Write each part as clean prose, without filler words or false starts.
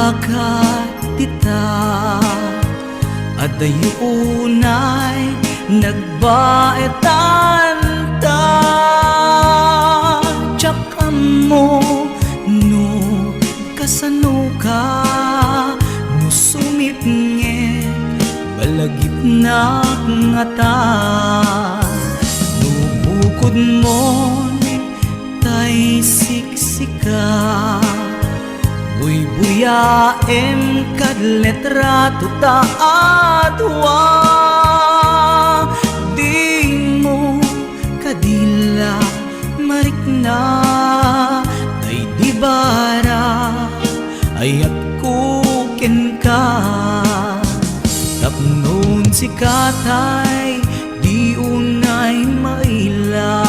dakat tita adayunay nagbaetan ta tiyakam mo no kasano ka no sumipnge balagip na ngata no bukod mo tay siksika buy-buyaem kad letrato ta adwa di mo kadila marikna tay di bara ayat kuken ka tapnon si katay di unay maila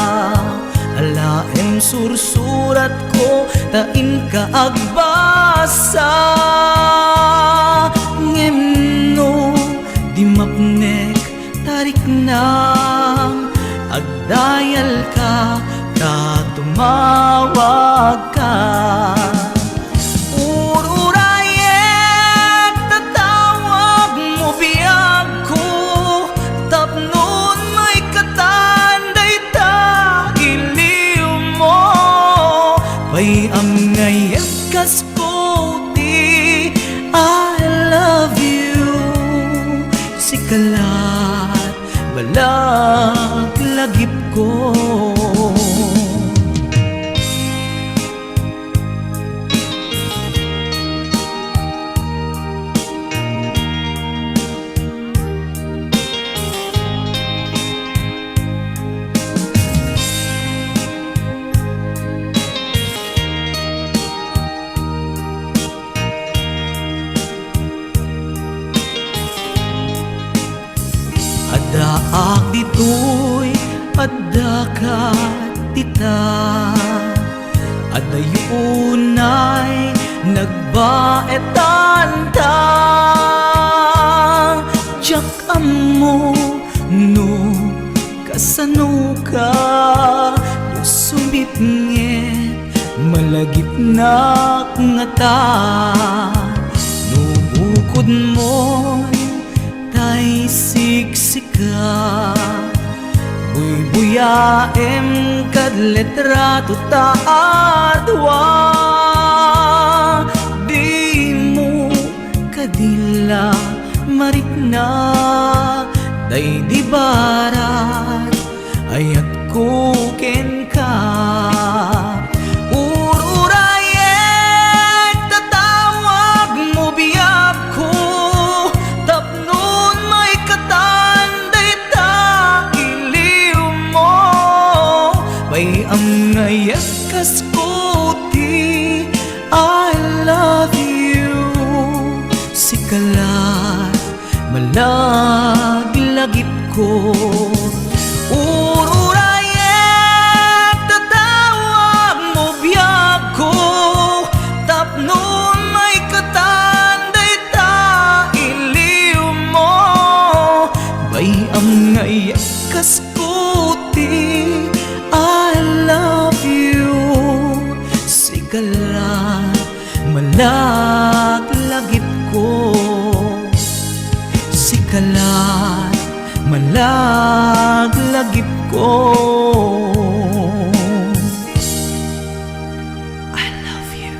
alaem sursurat ko tain ka agbasa ngemno di mapnek tarik nang agdayal ka ta tumawag ka ururayek tatawag mo biyag ko tapnon may katanday ta iliw mo pay am ngayek kas puti I love you sikalat balag lagip ko daak ditoy adda ka tita adayunay nagbaetan ta tiyakam mo no kasano ka no sumipnge malagip na ngata no bukod mo tay siksika buy-buyaem kad letrato ta adwa di mo kadila marikna day di barat ayat kuken ka ururayek tatawag mo biyag ko tapnon may katanday ta iliw mo pay am ngayek kas puti I love you sikalat malaglagip ko ururayek tatawag mo biyag ko tapnon may katanday ta iliw mo bay am ngayek kas puti I love you sikalat malaglagip ko sikalat malaglagip ko I love you.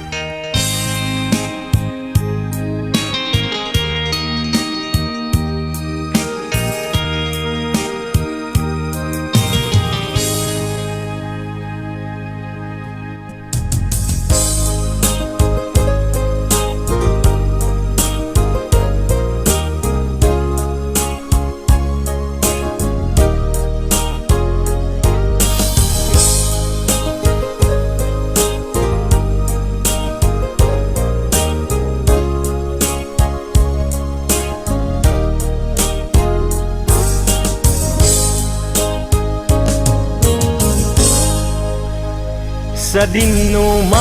Sa dinuman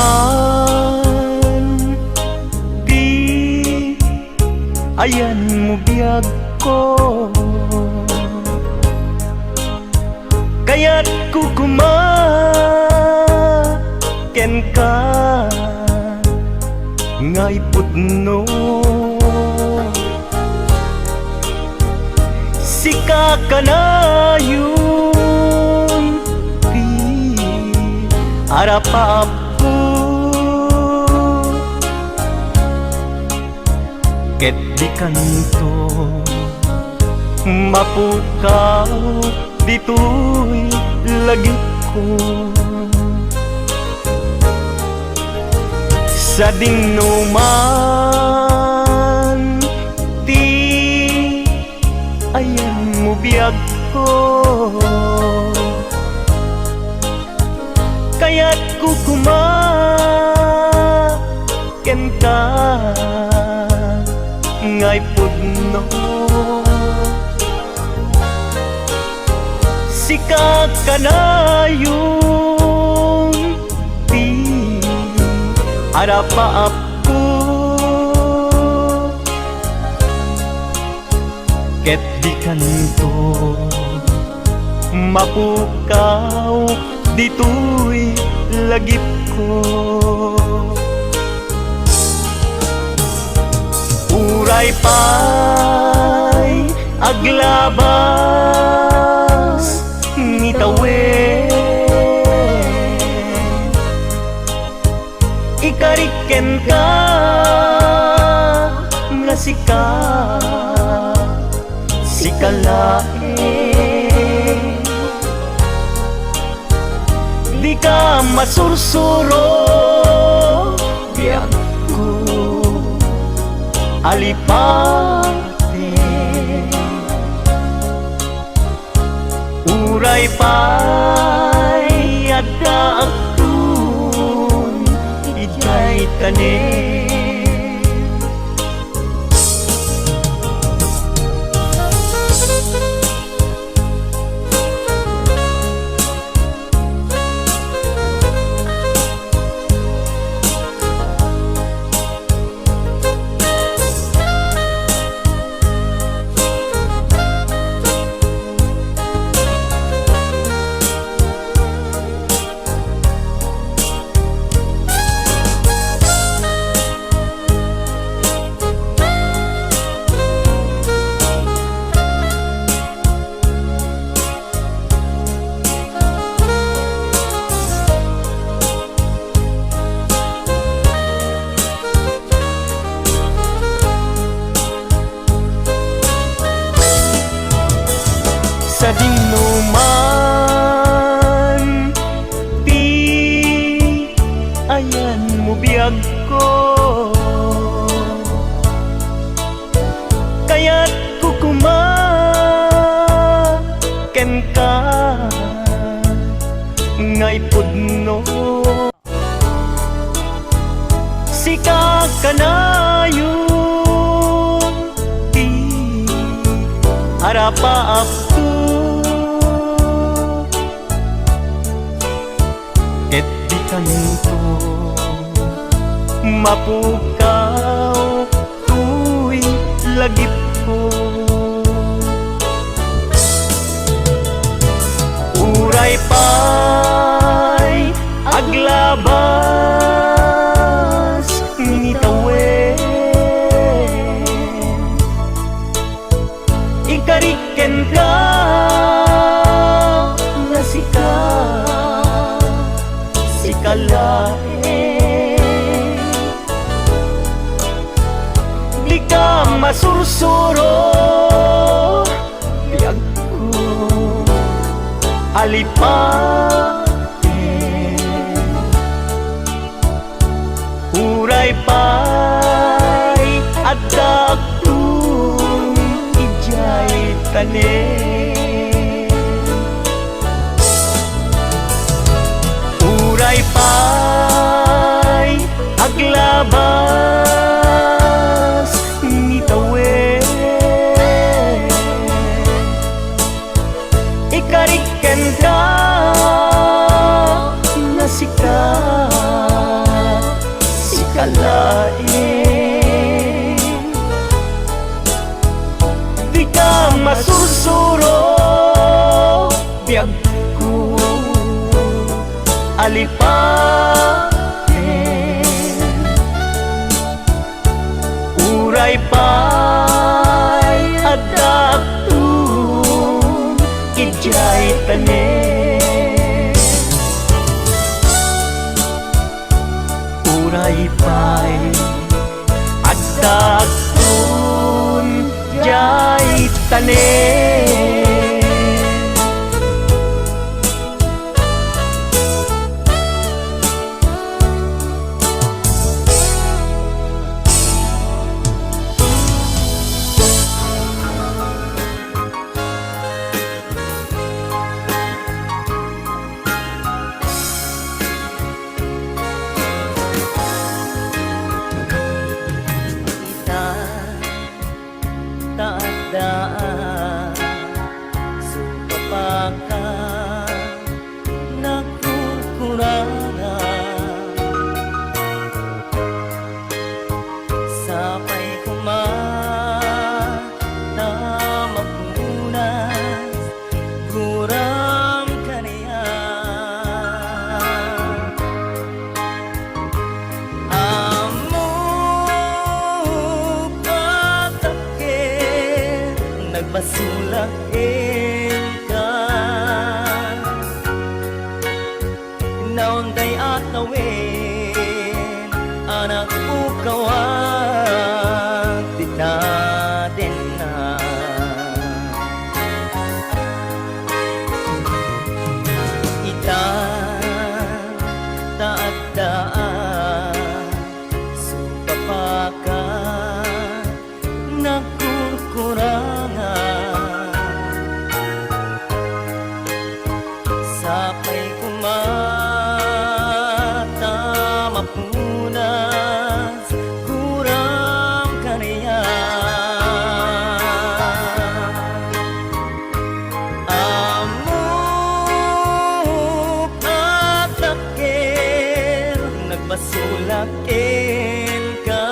di ayan mo biyag ko kaya't kukumaken ka ngay putno sika kanayon ti arapapo ket di kanto mapukaw dito'y lagi ko sa dinuman di ayan mo biyag ko kaya't kukumaken ka ngay pudno sika kanayon di arapaap ko ket di kanto mapukaw dito'y lagip ko uray pa'y aglabas ngitawen ikariken ka nga sikalae di ka masursuro biag ko alipate uray pa'y addaakton ijay tanen sa dinuman di ayan mo biyag ko kaya't kukumaken ka ngay pudno sika kanayon di arapaap ket di kanto mapukaw tuy lagip ko uray pa'y aglabas ngitawen ikariken ka nga sikalae di ka masursuro biag ko alipate uray pa'y addaakton ijay tanen uray pa'y aglabas ngitawen ikariken ka nga sikalae di ka masursuro biag ko alipate pay adaptun ijay tanen uray pay adaptun jay tanen taadaan sumapaka nakukurangan sapay kumatamakmunas kurang kaniyan basulain ka naunday at nawin anak ukawan titaden na ita taadaan supapaka nakukurangan sapay kumatamakmunas kurang kaniyan amuk at takir nagbasulakin ka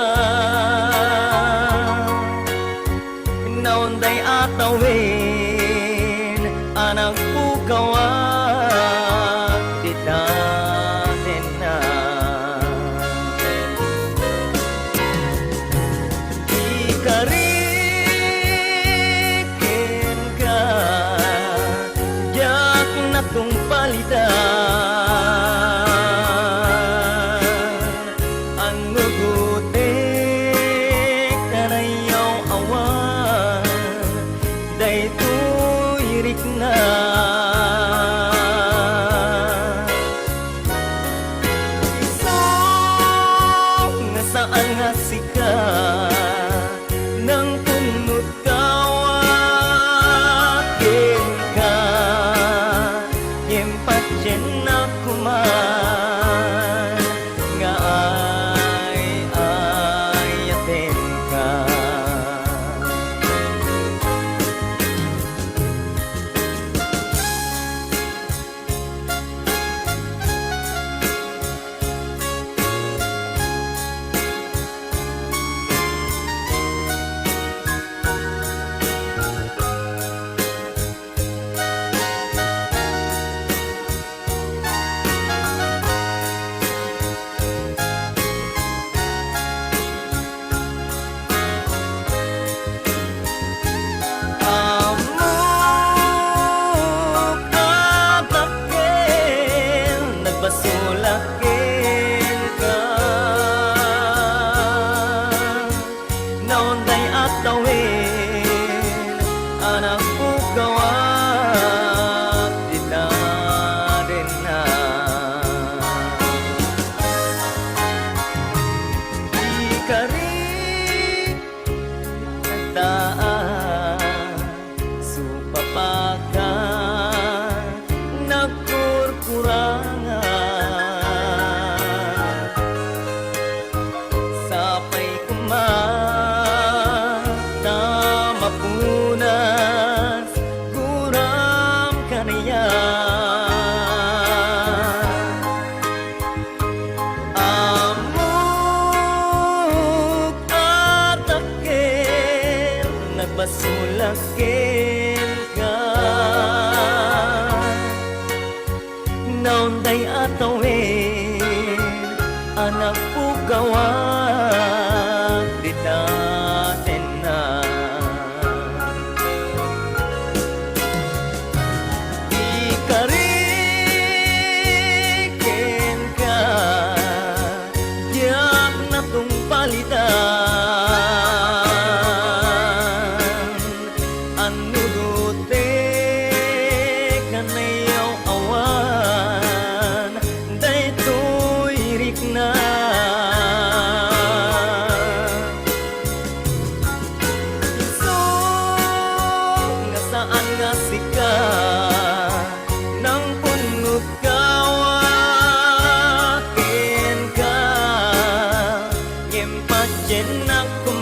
naunday at tawin anak ukawan titaden na ikarikin ka yak natong palitan ang nugutik kanayaw awan daytoy irik na saan nga sika nang punot kawakin ka impatyen na kuman nga ayaten ka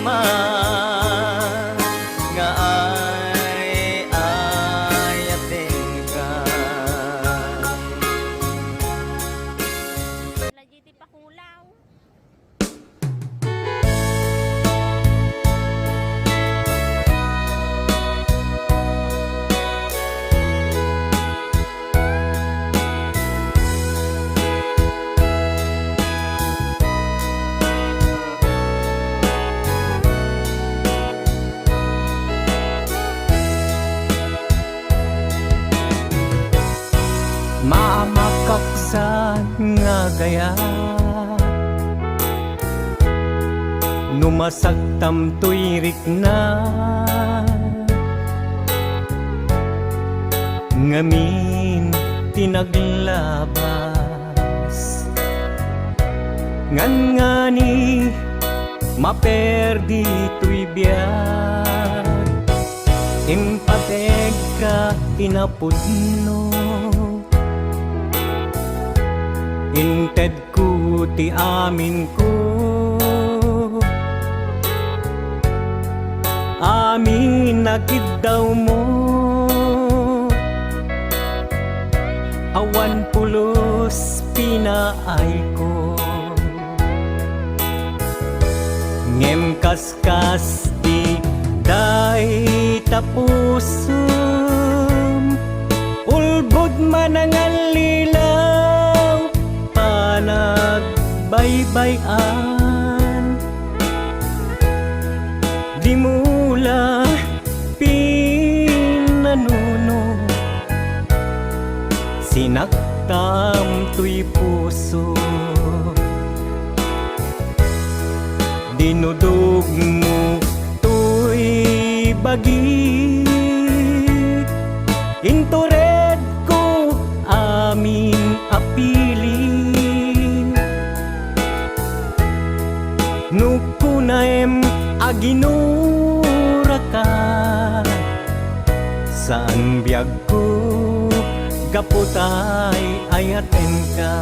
man nga ayatin ka. Lagi ti pakulaw. Maamakaksan nga gaya numasagtam tuyrik na ngamin tinaglabas ngan ngani maperdi tuy biyag impateg ka tinapudno inted ko ti amin ko amin nakiddaw mo awan pulos pinaay ko ngem kaskas di day tapusum ulbod manangan lilaw panagbaybayan di mula pinanuno sinaktam tuy puso dinudog mo tuy bagi intured ko amin apili nukunaem aginura ka saan biyag ko gaputay ayaten ka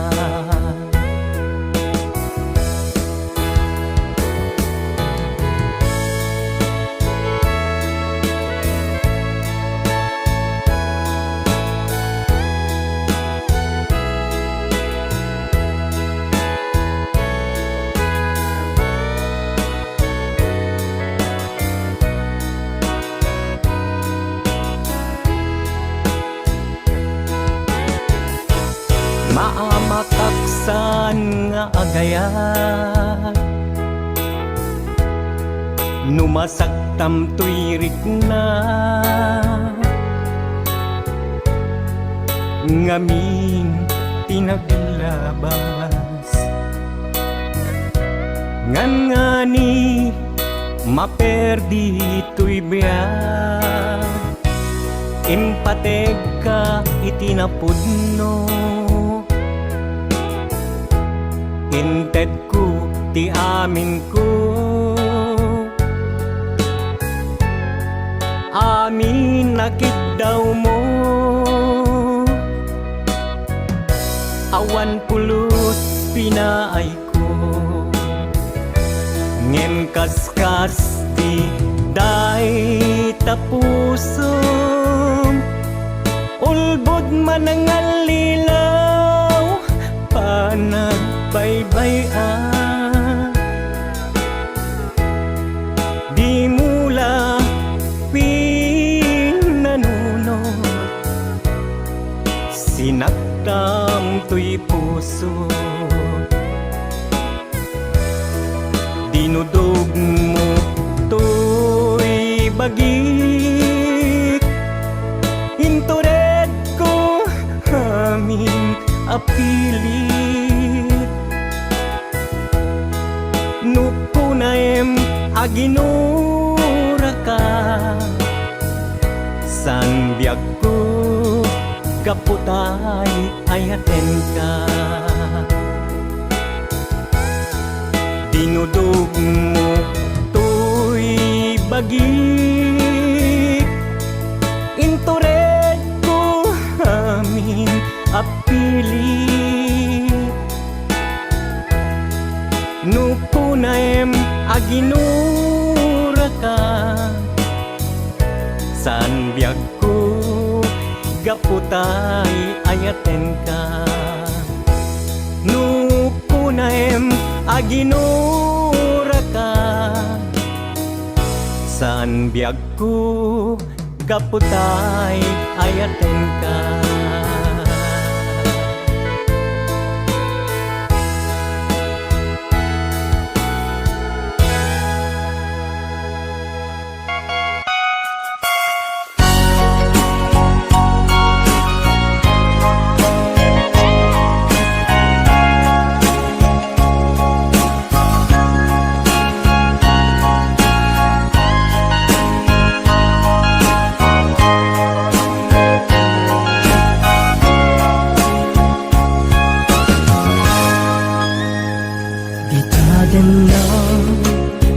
maamataksan nga agayat numasaktam tuyrik na ngamin tinaglabas ngan ngani maperdi tuy biyag impateg ka itinapudno inted ko ti amin ko amin nakiddaw mo awan pulos pinaay ko ngem kaskas di day tapusum ulbod manangan lilaw panagbaybayan di mula pinanunod sinaktam tuy puso dinudog mo tuy bagik intured ko amin apilit nukunaem aginura ka san biyag ko gaputay ayaten ka dinudog mo tuy bagik intured ko amin apili nukunaem aginura gaputay ayaten ka. Nupunaem aginura ka, saan biag ko gaputay ayaten ka.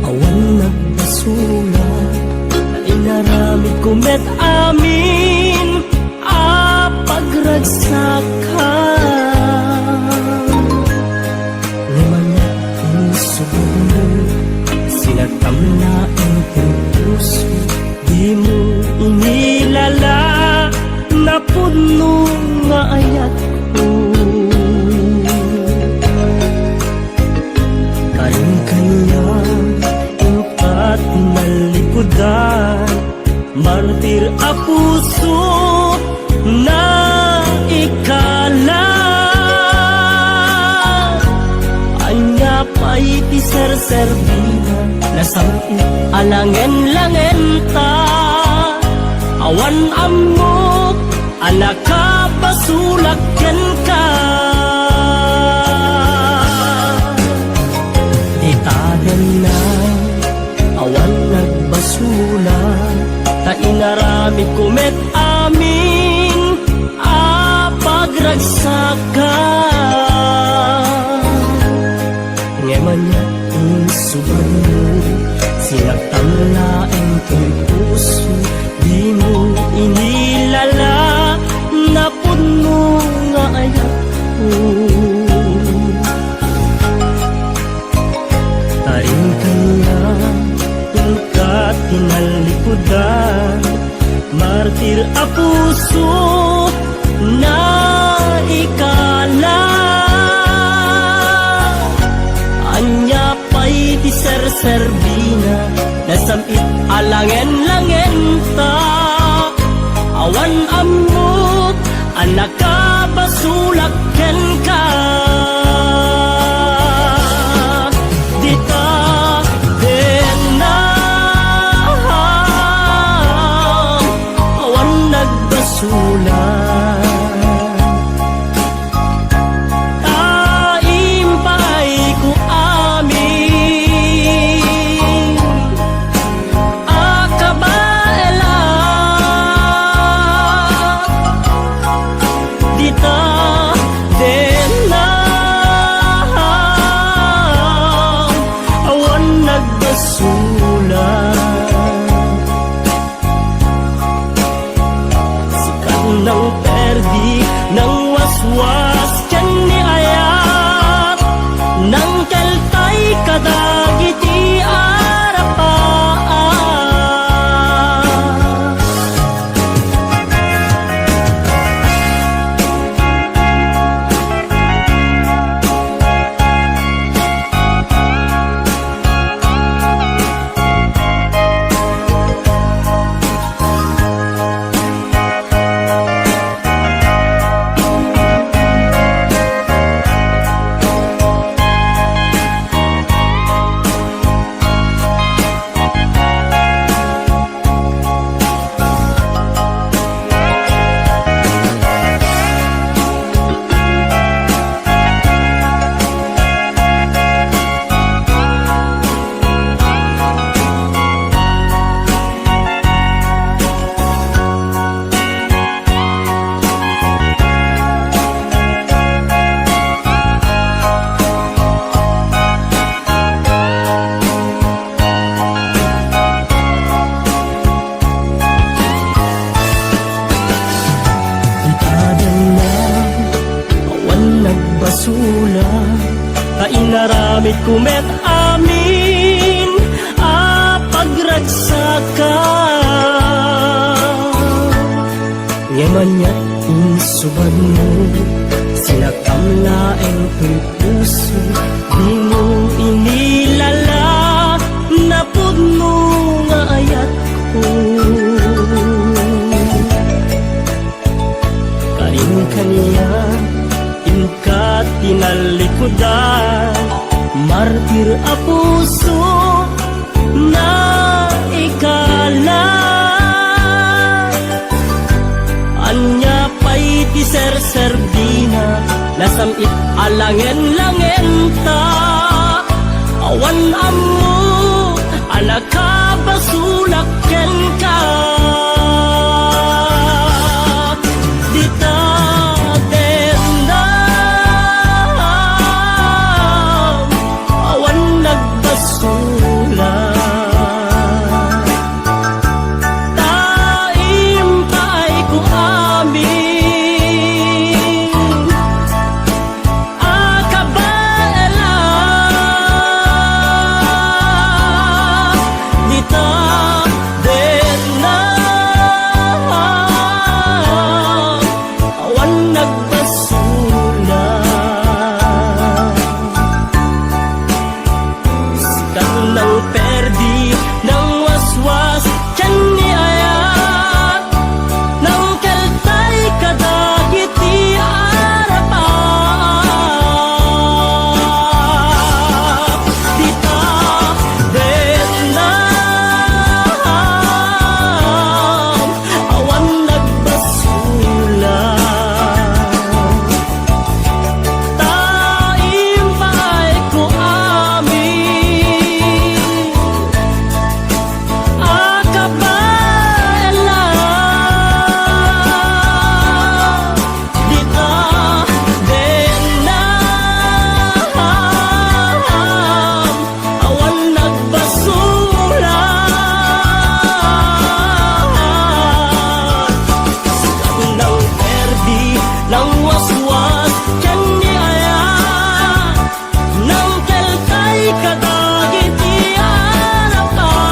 Awan nagbasura na inaramid kumet amin a pagragsakan. Limanya ang subuno sinatamlaan kong puso, di mo inilala na puno nga ayat ko. Martir a puso na ikala, anya pa'y ti serserbihan na samit alangen-langen ta. Awan amok anak ka basulakyan ka, itaden na awan nagbasula ta inaramid kumet amin a pagragsakan. Ngeman niya insuban mo sinagtamlaeng ko'y puso, di mo inilala na puno nga ayat ko. Taring kanya tingkat tinalikudan, martir a puso na ikala, anya pa'y di serserbina na samit alangen-langen ta. Awan amok anak ka basulakyan ka, dita den na awan nagbasulan. Taimpay ko amin akabaela, dita den na awan nagbasulan. Nang perdi, nang waswas tiyan ni ayat, nang keltay kadagiti arapaan. Basula ta inaramid kumet amin a pagragsakan. Yaman niya Insubad mo, sinakam laeng ko'y puso. Di mo inilala, napod mo nga ayat ko. Kain kaniya, inka tinalikodan, martir a puso na ikala. Anya pa'y ti ser-serbina, nasamit alangen-langen ta. Awan amo, alaka basulaken ka. Dita tendam, awan nagbasula. Taim pa'y ko amin, akabaela. Dita denam, awan nagbasula. Sikat ng perdi, ng waswas, tiyan ni ayat, ng kaltay kadagit ti arapat. Dita denam, awan nagbasula. Taim pa'y ko amin, akabaela. Dita denam, awan nagbasula. Nang perdi, nang waswas, tiyan ni ayat, nang kelkay kadagit ti arapat.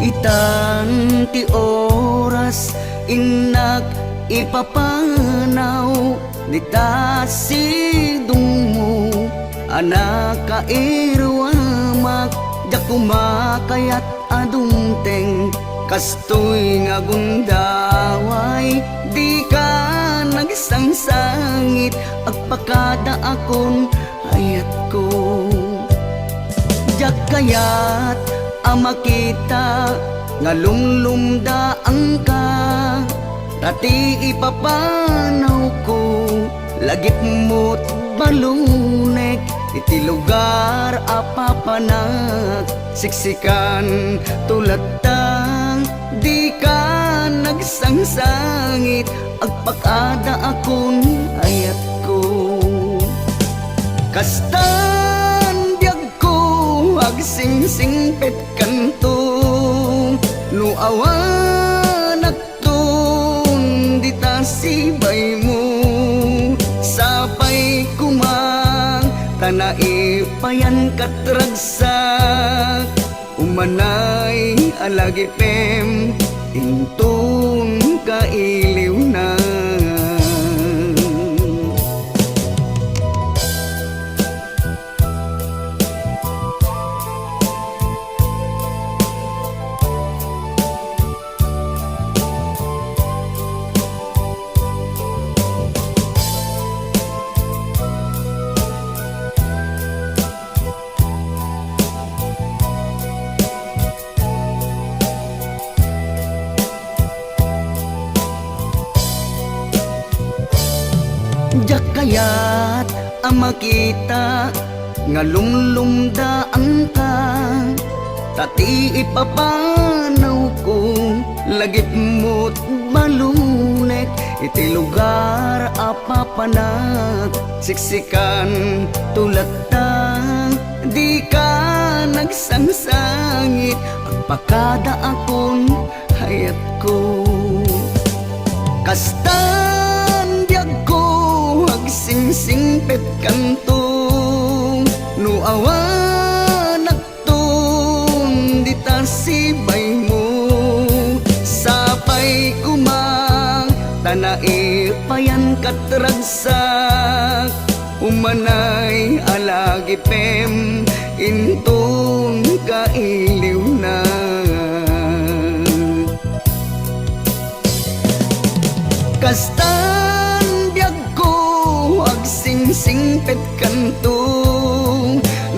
Itan ti oras inak ipapanaw, dita sidung mo anak kairwamak, da kumakayat adungteng kastoy nga gundaway. Di ka nagsangsangit agpakada akong ayat ko. Jak kayat ama kita nga lumlumdaang ka, tati ipapanaw ko lagip mo't balunek. Iti lugar apapanak siksikan tulad tang di ka nagsangsangit agpakada akong ayat ko. Kastan biyag ko agsingsingpet kanto, no awan akton dita sibay mo. Sapay kumang tanaipayan katragsak, umanay alagipem intong kailiw na. Jak kayat ama kita nga lumlumdaan ka, tati ipapanaw ko lagip mo't balunek. iti lugar apapanak siksikan tulata di ka nagsangsangit agpakada akon hayat ko kastan biyag ko agsingsingpet kanto no awan akton dita sibay mo sapay kumang tanai payan katragsak umanay alagi pem intong kailiw na kastan biyag ko agsingsingpet kanto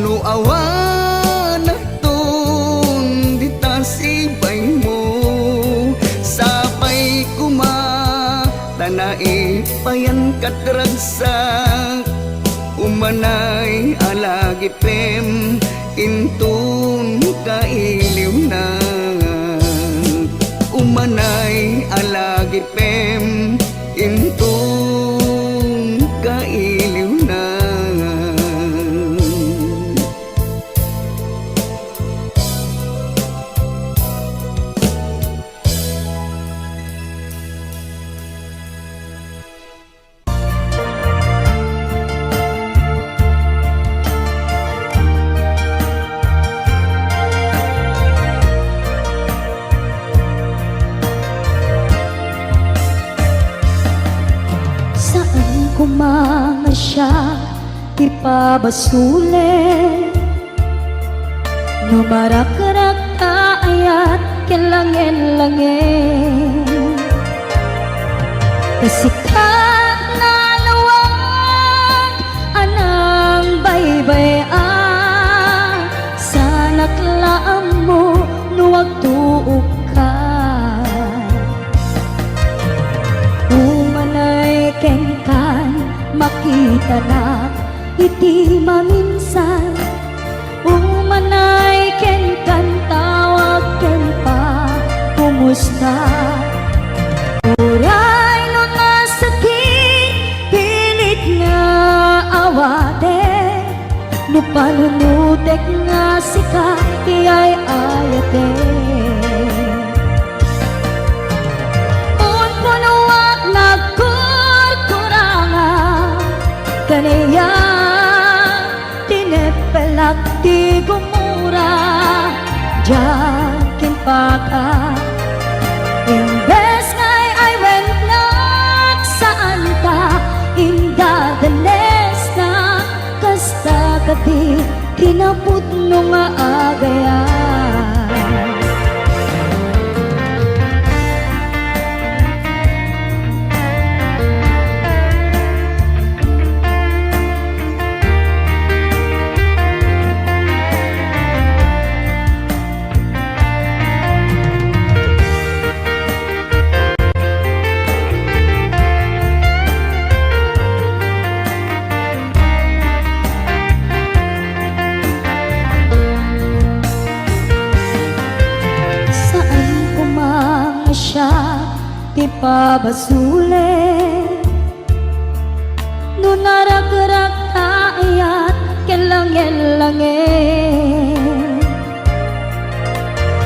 no awan akton dita sibay mo sapay kuma tanai payan katragsak umanay alagi pem intong kailiw na umanay alagi pem intong kailiw na Kumamasya ipabasule no marak-rak ayat kilangin-langin kasikat na lawag anang baybayan sa naklaan mo nuwag tuog ka umanay kengkan makita na iti maminsan umanay ken kan tawag ken pa kumusta uray no nasakit pilit nga awate no panunutek nga sika iyay ayate unpunuak kaniya tinepelak di gumura jakin paka imbes ngay ay wennak saan ka inda danes na kasta kati kinaput nung aagayan ipabasule no narak-rak ayat kilangin-langin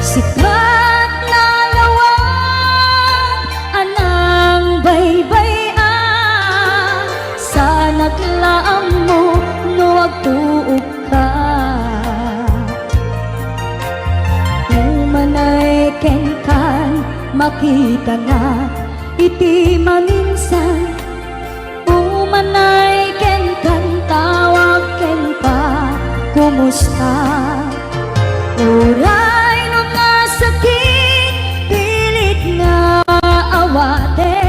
sikat na lawag anang baybayan sa naglaam mo nuwag tuog ka umanay kenkan makita na iti maminsan umanay ken kan tawag ken pa kumusta uray no nasakit pilit nga awate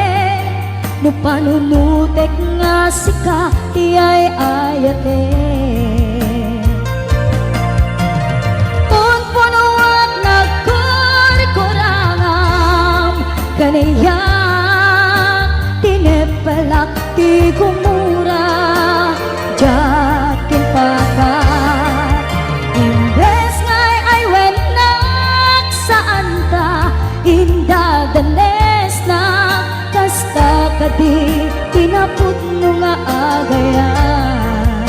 no panunutek nga sika iyay ayate unpunuat kaniya tinepelak di gumura jakin paka imbes ngay ay wenak saan ka inda danes na kasta tinapudno nga agayan.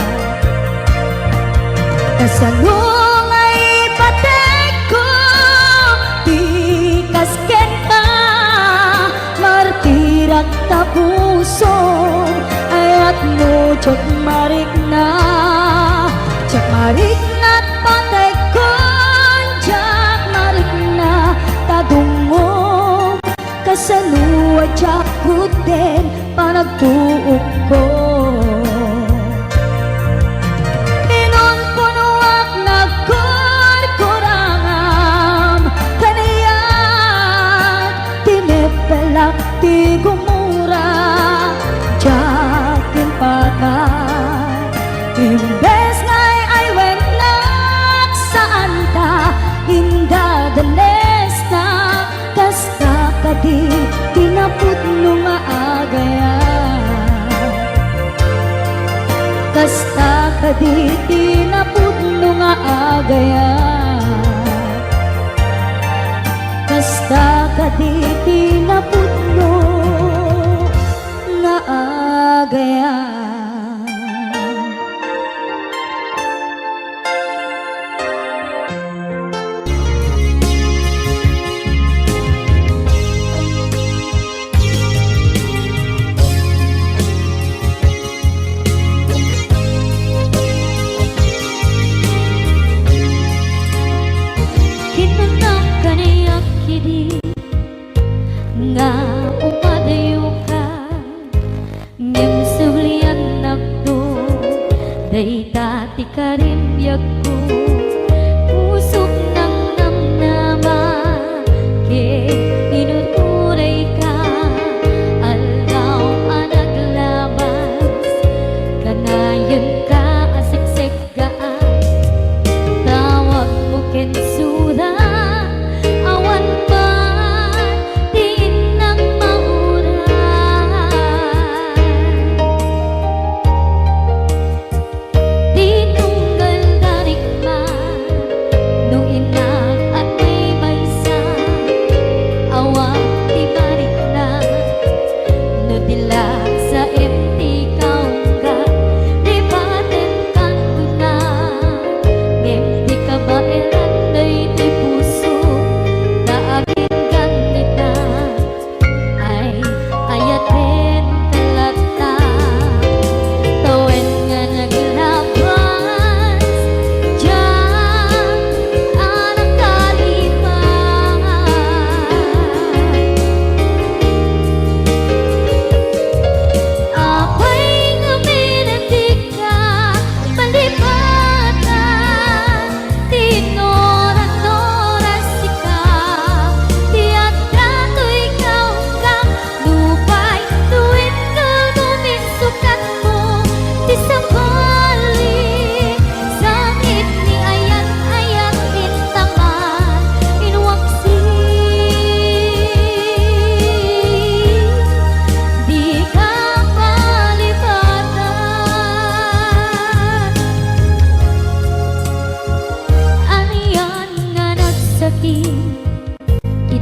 Kasano nga ipatek ko, di kasken ka, martirak tapuso, ayat mo tiyok marik na, tiyok marik na patay ko, tiyok marik na tadungo, kasano tiyok kuten panagtuok ko. Ti gumura jakin patay, imbes nga'y ay wenak saan ta indadanes na, kasta ka di tinapudno nga agayan. Kasta ka di tinapudno nga agayan. Kasta ka di tinapudno nga agayan. Hinanap ka niya kini nga upadayo ka, ngem sulian nakto, day tati ka rin biyak ko, pusok ng namnama, ke inuturay ka, alaw anaglabas, kanayon ka asiksik gaan, tawag mo kensura, awan pa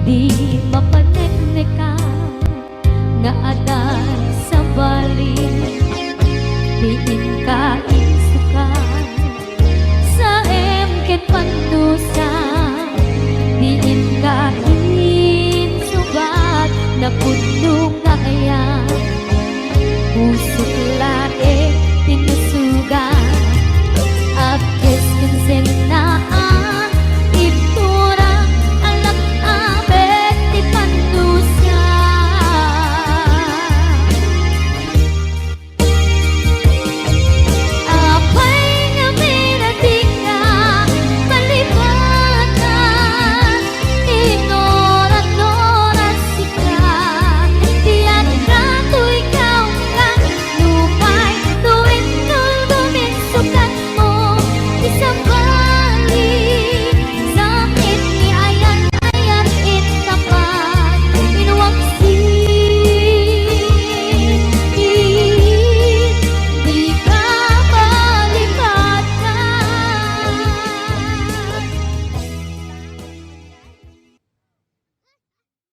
di mapan